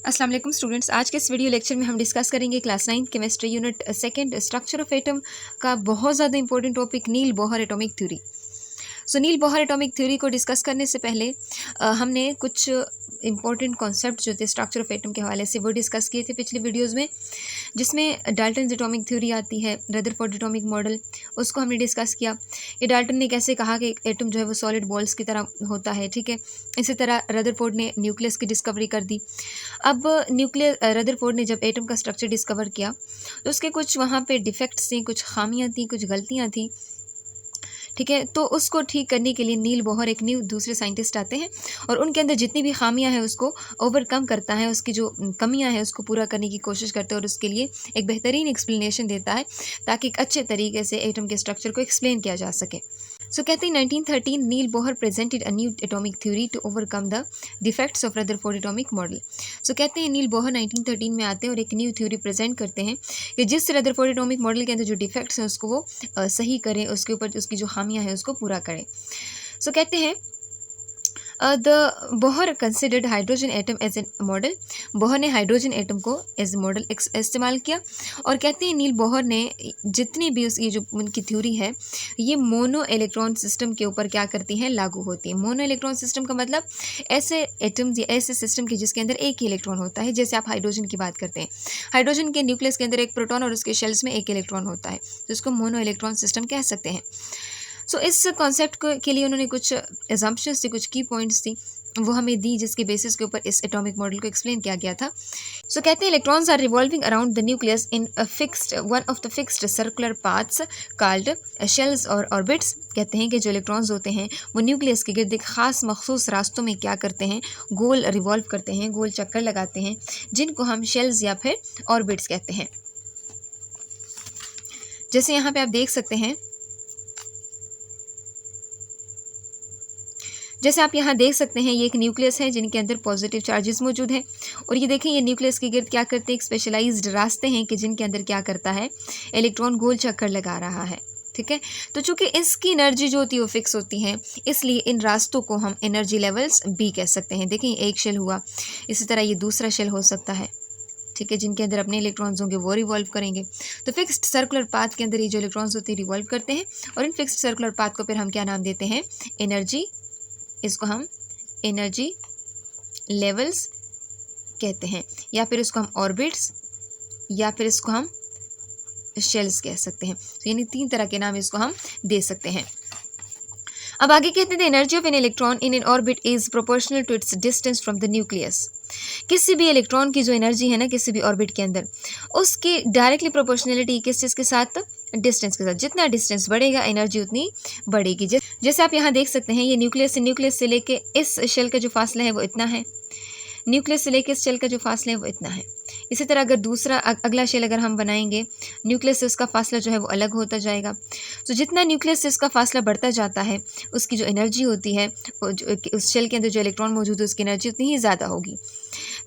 अस्सलाम वालेकुम स्टूडेंट्स। आज के इस वीडियो लेक्चर में हम डिस्कस करेंगे class 9 chemistry unit second structure of atom का बहुत ज़्यादा इंपॉर्टेंट टॉपिक नील बोहर एटॉमिक थ्योरी। नील बोहर एटॉमिक थ्योरी को डिस्कस करने से पहले हमने कुछ इंपॉर्टेंट कॉन्सेप्ट जो थे स्ट्रक्चर ऑफ एटम के हवाले से वो डिस्कस किए थे पिछले वीडियोज़ में, जिसमें डाल्टन एटॉमिक थ्योरी आती है, रदरफोर्ड एटॉमिक मॉडल, उसको हमने डिस्कस किया। ये डाल्टन ने कैसे कहा कि एटम जो है वो सॉलिड बॉल्स की तरह होता है, ठीक है। इसी तरह रदरफोर्ड ने न्यूक्लियस की डिस्कवरी कर दी। अब रदरफोर्ड ने जब एटम का स्ट्रक्चर डिस्कवर किया तो उसके कुछ वहाँ पे डिफेक्ट्स थी, कुछ खामियां थी, कुछ गलतियां थी, ठीक है। तो उसको ठीक करने के लिए नील बोहर एक न्यू दूसरे साइंटिस्ट आते हैं और उनके अंदर जितनी भी खामियां हैं उसको ओवरकम करता है, उसकी जो कमियां हैं उसको पूरा करने की कोशिश करते हैं और उसके लिए एक बेहतरीन एक्सप्लेनेशन देता है ताकि एक अच्छे तरीके से एटम के स्ट्रक्चर को एक्सप्लेन किया जा सके। कहते हैं 1913 Niels Bohr presented a new atomic theory to overcome the defects of Rutherford atomic model. कहते हैं नील बोहर 1913 में आते हैं और एक न्यू थ्योरी प्रेजेंट करते हैं कि जिस रदरफोर्ड एटॉमिक मॉडल के अंदर जो डिफेक्ट्स हैं उसको वो सही करें, उसके ऊपर उसकी जो खामियां हैं उसको पूरा करें। कहते हैं the Bohr considered hydrogen atom as a model. Bohr ने हाइड्रोजन एटम को एज ए मॉडल इस्तेमाल किया और कहते हैं नील बोहर ने जितनी भी उसकी जो उनकी थ्योरी है ये मोनो इलेक्ट्रॉन सिस्टम के ऊपर क्या करती हैं, लागू होती है। मोनो इलेक्ट्रॉन सिस्टम का मतलब ऐसे एटम या ऐसे सिस्टम के जिसके अंदर एक ही इलेक्ट्रॉन होता है। जैसे आप हाइड्रोजन की बात करते हैं, हाइड्रोजन के न्यूक्लियस के अंदर एक प्रोटॉन और उसके शेल्स में एक इलेक्ट्रॉन होता है, तो इसको मोनो इलेक्ट्रॉन सिस्टम कह सकते हैं। इस कॉन्सेप्ट के लिए उन्होंने कुछ एजम्पशंस थी, कुछ की पॉइंट्स थी, वो हमें दी जिसके बेसिस के ऊपर इस एटॉमिक मॉडल को एक्सप्लेन किया गया था। कहते हैं electrons are revolving around the nucleus in one of the fixed circular paths called shells और ऑर्बिट्स। कहते हैं कि जो इलेक्ट्रॉन्स होते हैं वो न्यूक्लियस के गिर्द एक ख़ास मखसूस रास्तों में क्या करते हैं, गोल रिवॉल्व करते हैं, गोल चक्कर लगाते हैं, जिनको हम शेल्स या फिर ऑर्बिट्स कहते हैं। जैसे यहाँ पे आप देख सकते हैं, जैसे आप यहाँ देख सकते हैं, ये एक न्यूक्लियस है जिनके अंदर पॉजिटिव चार्जेस मौजूद हैं और ये देखें ये न्यूक्लियस के गिर्द क्या करते हैं, एक स्पेशलाइज्ड रास्ते हैं कि जिनके अंदर क्या करता है, इलेक्ट्रॉन गोल चक्कर लगा रहा है, ठीक है। तो चूंकि इसकी एनर्जी जो होती है वो फिक्स होती है, इसलिए इन रास्तों को हम एनर्जी लेवल्स भी कह सकते हैं। देखें एक शेल हुआ, इसी तरह ये दूसरा शेल हो सकता है, ठीक है, जिनके अंदर अपने इलेक्ट्रॉन्स होंगे वो रिवॉल्व करेंगे। तो फिक्स्ड सर्कुलर पाथ के अंदर ये जो इलेक्ट्रॉन्स होते हैं रिवॉल्व करते हैं और इन फिक्स्ड सर्कुलर पाथ को फिर हम क्या नाम देते हैं, एनर्जी। इसको हम एनर्जी लेवल्स कहते हैं, या फिर इसको हम ऑर्बिट्स, या फिर इसको हम शेल्स कह सकते हैं। यानी तीन तरह के नाम इसको हम दे सकते हैं। अब आगे कहते हैं energy of an electron in an orbit is proportional to its distance from the nucleus. किसी भी इलेक्ट्रॉन की जो एनर्जी है ना किसी भी ऑर्बिट के अंदर, उसकी डायरेक्टली प्रोपोर्शनलिटी किस चीज़ के साथ, डिस्टेंस के साथ। जितना डिस्टेंस बढ़ेगा एनर्जी उतनी बढ़ेगी। जैसे आप यहाँ देख सकते हैं ये न्यूक्लियस से लेके इस शेल का जो फासला है वो इतना है, न्यूक्लियस से लेके इस शेल का जो फासला है वो इतना है। इसी तरह अगर दूसरा अगला शेल अगर हम बनाएंगे, न्यूक्लियस से उसका फासला जो है वो अलग होता जाएगा। जितना न्यूक्लियस से उसका फासला बढ़ता जाता है उसकी जो एनर्जी होती है, उस शेल के अंदर जो इलेक्ट्रॉन मौजूद है उसकी एनर्जी उतनी ही ज़्यादा होगी।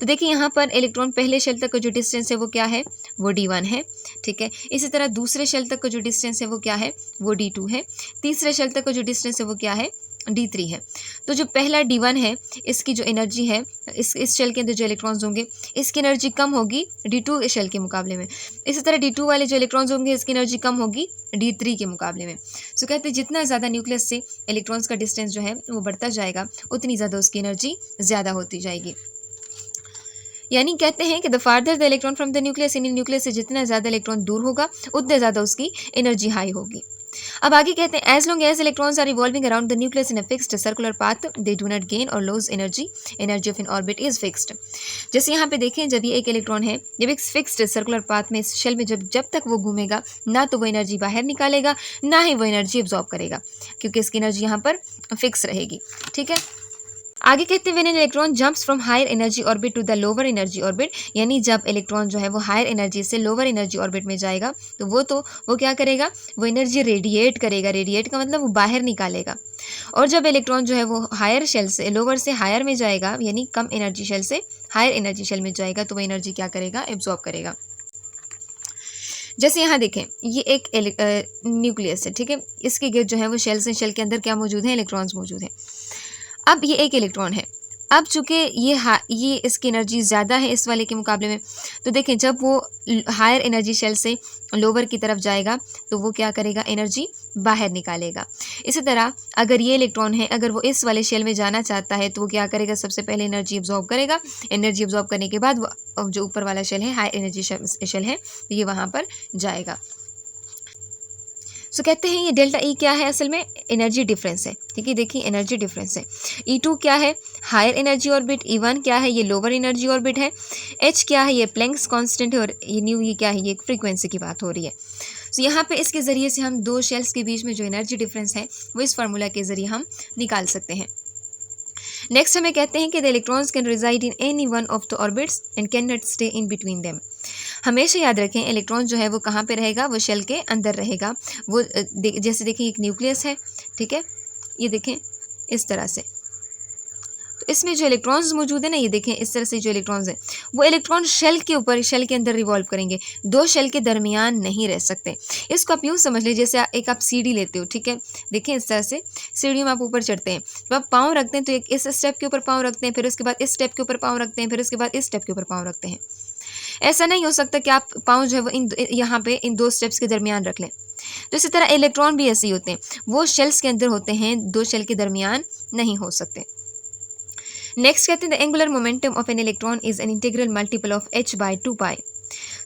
तो देखिए यहाँ पर इलेक्ट्रॉन पहले शेल तक का जो डिस्टेंस है वो क्या है, वो d1 है, ठीक है। इसी तरह दूसरे शेल तक का जो डिस्टेंस है वो क्या है, वो d2 है। तीसरे शेल तक का जो डिस्टेंस है वो क्या है, d3 है। तो जो पहला d1 है इसकी जो एनर्जी है, इस शेल के अंदर जो इलेक्ट्रॉन्स होंगे इसकी एनर्जी कम होगी d2 शेल के मुकाबले में। इसी तरह d2 वाले जो इलेक्ट्रॉन्स होंगे इसकी एनर्जी कम होगी d3 के मुकाबले में। कहते हैं जितना ज़्यादा न्यूक्लियस से इलेक्ट्रॉन्स का डिस्टेंस जो है वो बढ़ता जाएगा उतनी ज़्यादा उसकी एनर्जी ज़्यादा होती जाएगी। यानी कहते हैं कि the farther the electron from the nucleus, in nucleus से जितना ज़्यादा इलेक्ट्रॉन दूर होगा उतने ज़्यादा उसकी एनर्जी हाई होगी। अब आगे कहते हैं as long as electrons are revolving around the nucleus in a fixed circular path they do not gain or lose energy, energy of an orbit is fixed. जैसे यहाँ पे देखें, जब ये एक इलेक्ट्रॉन है, जब एक फिक्स्ड सर्कुलर पाथ में इस शेल में जब तक वो घूमेगा ना तो वो एनर्जी बाहर निकालेगा ना ही वो एनर्जी एब्जॉर्ब करेगा, क्योंकि इसकी एनर्जी यहाँ पर फिक्स रहेगी, ठीक है। आगे कहते हैं when an electron jumps from higher energy orbit to the lower energy orbit, यानी जब इलेक्ट्रॉन जो है वो हायर एनर्जी से लोअर एनर्जी ऑर्बिट में जाएगा तो वो क्या करेगा, वो एनर्जी रेडिएट करेगा। रेडिएट का मतलब वो बाहर निकालेगा। और जब इलेक्ट्रॉन जो है वो हायर शेल से लोअर से हायर में जाएगा, यानी कम एनर्जी शेल से हायर एनर्जी शेल में जाएगा, तो वो एनर्जी क्या करेगा, एब्जॉर्ब करेगा। जैसे यहाँ देखें ये एक न्यूक्लियस है, ठीक है, इसके गिर्द जो है वो शेल के अंदर क्या मौजूद है, इलेक्ट्रॉन्स मौजूद हैं। अब ये एक इलेक्ट्रॉन है अब चूँकि ये इसकी एनर्जी ज़्यादा है इस वाले के मुकाबले में, तो देखें जब वो हायर एनर्जी शेल से लोअर की तरफ जाएगा तो वो क्या करेगा, एनर्जी बाहर निकालेगा। इसी तरह अगर ये इलेक्ट्रॉन है, अगर वो इस वाले शेल में जाना चाहता है तो वो क्या करेगा, सबसे पहले एनर्जी एब्जॉर्ब करेगा। एनर्जी एब्जॉर्ब करने के बाद वो जो ऊपर वाला शेल है, हाई एनर्जी शेल है, तो ये वहाँ पर जाएगा। सो कहते हैं ये डेल्टा ई क्या है, असल में एनर्जी डिफरेंस है। ठीक है, देखिए एनर्जी डिफरेंस है। E2 क्या है, हायर एनर्जी ऑर्बिट। E1 क्या है, ये लोअर एनर्जी ऑर्बिट है। H क्या है, ये प्लैंक्स कांस्टेंट है। और ये न्यू ये क्या है, ये फ्रीक्वेंसी की बात हो रही है। सो यहाँ पे इसके ज़रिए से हम दो शेल्स के बीच में जो एनर्जी डिफरेंस है वो इस फार्मूला के ज़रिए हम निकाल सकते हैं। नेक्स्ट हमें कहते हैं कि the electrons can reside in any one of the orbits and can not stay in between them. हमेशा याद रखें इलेक्ट्रॉन जो है वो कहाँ पे रहेगा, वो शेल के अंदर रहेगा। वो जैसे देखें एक न्यूक्लियस है, ठीक है, ये देखें इस तरह से। तो इसमें जो इलेक्ट्रॉन्स मौजूद है ना, ये देखें इस तरह से जो इलेक्ट्रॉन्स हैं वो इलेक्ट्रॉन शेल के ऊपर, शेल के अंदर रिवॉल्व करेंगे, दो शेल के दरमियान नहीं रह सकते। इसको आप यूँ समझ लीजिए जैसे एक आप सीढ़ी लेते हो, ठीक है, देखें इस तरह से सीढ़ी में आप ऊपर चढ़ते हैं। जब आप पाँव रखते हैं तो एक इस स्टेप के ऊपर पाँव रखते हैं, फिर उसके बाद इस स्टेप के ऊपर पाँव रखते हैं, फिर उसके बाद इस स्टेप के ऊपर पाँव रखते हैं। ऐसा नहीं हो सकता कि आप पाँव जो है वो यहाँ पे इन दो स्टेप्स के दरमियान रख लें। तो इसी तरह इलेक्ट्रॉन भी ऐसे ही होते हैं, वो शेल्स के अंदर होते हैं, दो शेल के दरमियान नहीं हो सकते। नेक्स्ट कहते हैं the angular momentum of an electron is an integral multiple of h/2π।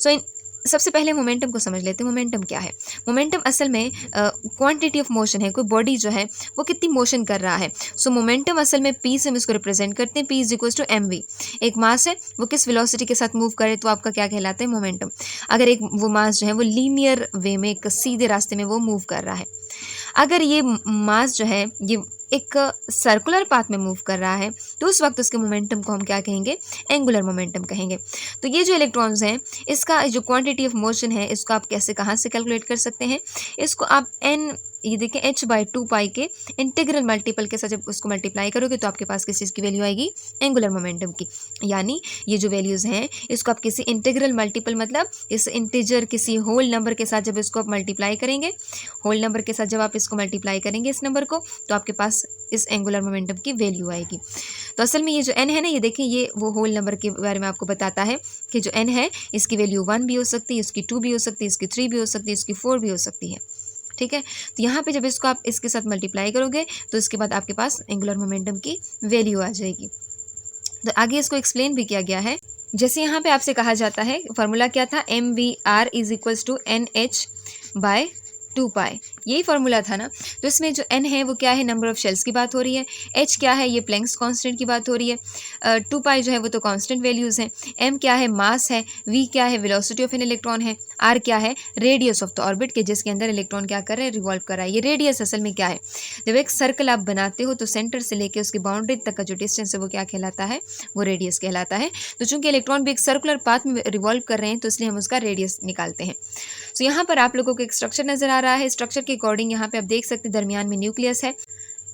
सो सबसे पहले मोमेंटम को समझ लेते हैं। मोमेंटम क्या है, मोमेंटम असल में क्वांटिटी ऑफ मोशन है, कोई बॉडी जो है वो कितनी मोशन कर रहा है। सो मोमेंटम असल में पी से हम इसको रिप्रेजेंट करते हैं, P is equals to mv। एक मास है, वो किस वेलोसिटी के साथ मूव करे तो आपका क्या कहलाता है, मोमेंटम। अगर एक वो मास जो है वो लीनियर वे में, एक सीधे रास्ते में वो मूव कर रहा है। अगर ये मास जो है ये एक सर्कुलर पाथ में मूव कर रहा है तो उस वक्त उसके मोमेंटम को हम क्या कहेंगे, एंगुलर मोमेंटम कहेंगे। तो ये जो इलेक्ट्रॉन्स हैं इसका जो क्वांटिटी ऑफ मोशन है इसको आप कैसे कहाँ से कैलकुलेट कर सकते हैं, इसको आप n ये देखें h/2π के इंटीग्रल मल्टीपल के साथ जब उसको मल्टीप्लाई करोगे तो आपके पास किस चीज़ की वैल्यू आएगी, एंगुलर मोमेंटम की। यानी ये जो वैल्यूज़ हैं इसको आप किसी इंटीग्रल मल्टीपल मतलब इस इंटीजर किसी होल नंबर के साथ जब इसको आप मल्टीप्लाई करेंगे, होल नंबर के साथ जब आप इसको मल्टीप्लाई करेंगे इस नंबर को, तो आपके पास इस एंगुलर मोमेंटम की वैल्यू आएगी। तो असल में ये जो n है ना, ये देखें ये वो होल नंबर के बारे में आपको बताता है कि जो n है इसकी वैल्यू 1 भी हो सकती है, इसकी 2 भी हो सकती है, इसकी 3 भी हो सकती है, इसकी 4 भी हो सकती है। ठीक है, तो यहाँ पे जब इसको आप इसके साथ मल्टीप्लाई करोगे तो इसके बाद आपके पास एंगुलर मोमेंटम की वैल्यू आ जाएगी। तो आगे इसको एक्सप्लेन भी किया गया है। जैसे यहाँ पे आपसे कहा जाता है फार्मूला क्या था, mvr is equals to nh/2π, यही फार्मूला था ना। तो इसमें जो n है वो क्या है, नंबर ऑफ शेल्स की बात हो रही है। h क्या है, ये प्लैंक्स कांस्टेंट की बात हो रही है। 2π जो है वो तो कांस्टेंट वैल्यूज़ हैं। m क्या है, मास है। v क्या है, वेलोसिटी ऑफ एन इलेक्ट्रॉन है। r क्या है, रेडियस ऑफ द ऑर्बिट के जिसके अंदर इलेक्ट्रॉन क्या कर रहे हैं, रिवॉल्व कर रहा है। ये रेडियस असल में क्या है, जब एक सर्कल आप बनाते हो तो सेंटर से लेके उसकी बाउंड्री तक का जो डिस्टेंस है वो क्या कहलाता है, वो रेडियस कहलाता है। तो चूंकि इलेक्ट्रॉन भी एक सर्कुलर पाथ में रिवॉल्व कर रहे हैं तो इसलिए हम उसका रेडियस निकालते हैं। सो यहाँ पर आप लोगों को एक स्ट्रक्चर नजर आ रहा है। स्ट्रक्चर के अकॉर्डिंग यहाँ पे आप देख सकते हैं दरमियान में न्यूक्लियस है।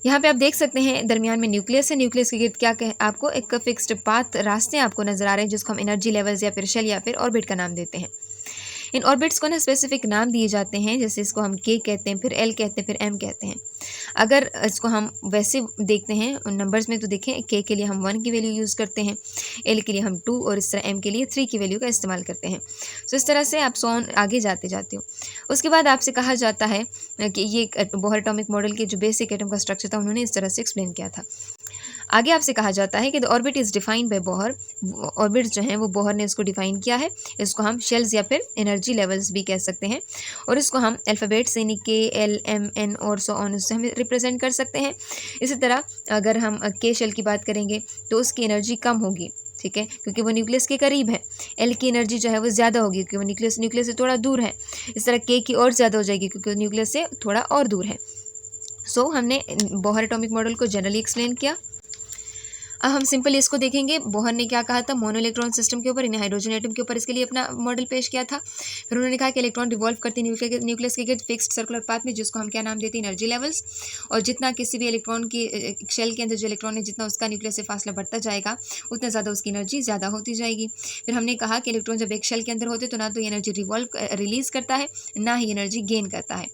यहाँ पे आप देख सकते हैं दरमियान में न्यूक्लियस है। न्यूक्लियस के गिर्द क्या आपको एक फिक्स्ड पाथ रास्ते आपको नजर आ रहे हैं जिसको हम एनर्जी लेवल्स या फिर शेल या फिर ऑर्बिट का नाम देते हैं। इन ऑर्बिट्स को ना स्पेसिफिक नाम दिए जाते हैं, जैसे इसको हम के कहते हैं, फिर एल कहते हैं, फिर एम कहते हैं। अगर इसको हम वैसे देखते हैं नंबर्स में तो देखें के लिए हम 1 की वैल्यू यूज़ करते हैं, एल के लिए हम 2 और इस तरह एम के लिए 3 की वैल्यू का इस्तेमाल करते हैं। सो इस तरह से आप सोन आगे जाते जाते हो। उसके बाद आपसे कहा जाता है कि ये बोहर एटॉमिक मॉडल के जो बेसिक एटम का स्ट्रक्चर था उन्होंने इस तरह से एक्सप्लेन किया था। आगे आपसे कहा जाता है कि the orbit is defined by Bohr. Orbit जो हैं वो बोहर ने इसको डिफाइन किया है। इसको हम शेल्स या फिर एनर्जी लेवल्स भी कह सकते हैं और इसको हम अल्फ़ाबेट्स यानी के एल एम एन और सो ऑन उससे हम रिप्रेजेंट कर सकते हैं। इसी तरह अगर हम के शेल की बात करेंगे तो उसकी एनर्जी कम होगी, ठीक है, क्योंकि वो न्यूक्लियस के करीब है। एल की एनर्जी जो है वो ज़्यादा होगी क्योंकि वो न्यूक्लियस से थोड़ा दूर है। इस तरह के की और ज़्यादा हो जाएगी क्योंकि वो न्यूक्लियस से थोड़ा और दूर है। सो हमने बोहर एटॉमिक मॉडल को जनरली एक्सप्लेन किया। अब हम सिंपल इसको देखेंगे। बोहर ने क्या कहा था, मोनो इलेक्ट्रॉन सिस्टम के ऊपर, यानी हाइड्रोजन एटम के ऊपर इसके लिए अपना मॉडल पेश किया था। फिर उन्होंने कहा कि इलेक्ट्रॉन रिवॉल्व करते हैं न्यूक्लियस के गिर्द फिक्स्ड सर्कुलर पाथ में, जिसको हम क्या नाम देते हैं, एनर्जी लेवल्स। और जितना किसी भी इलेक्ट्रॉन की शेल के अंदर जो इलेक्ट्रॉन है जितना उसका न्यूक्लियस से फासला बढ़ता जाएगा उतना ज़्यादा उसकी एनर्जी ज़्यादा होती जाएगी। फिर हमने कहा कि इलेक्ट्रॉन जब एक शेल के अंदर होते तो ना तो एनर्जी रिलीज़ करता है ना ही एनर्जी गेन करता है।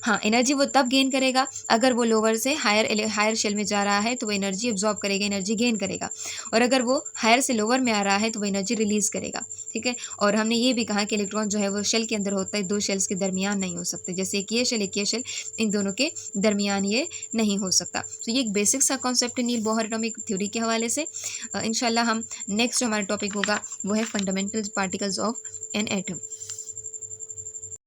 हाँ, एनर्जी वो तब गेन करेगा अगर वो लोअर से हायर शेल में जा रहा है तो वो एनर्जी एब्जॉर्ब करेगा, एनर्जी गेन करेगा, और अगर वो हायर से लोअर में आ रहा है तो वो एनर्जी रिलीज़ करेगा, ठीक है। और हमने ये भी कहा कि इलेक्ट्रॉन जो है वो शेल के अंदर होता है, दो शेल्स के दरमियान नहीं हो सकते, जैसे एक ये शेल इन दोनों के दरमियान ये नहीं हो सकता। तो ये एक बेसिक सा कॉन्सेप्ट है नील बोहर एटॉमिक थ्योरी के हवाले से। इंशाल्लाह हम नेक्स्ट हमारा टॉपिक होगा वो है fundamental particles of an atom.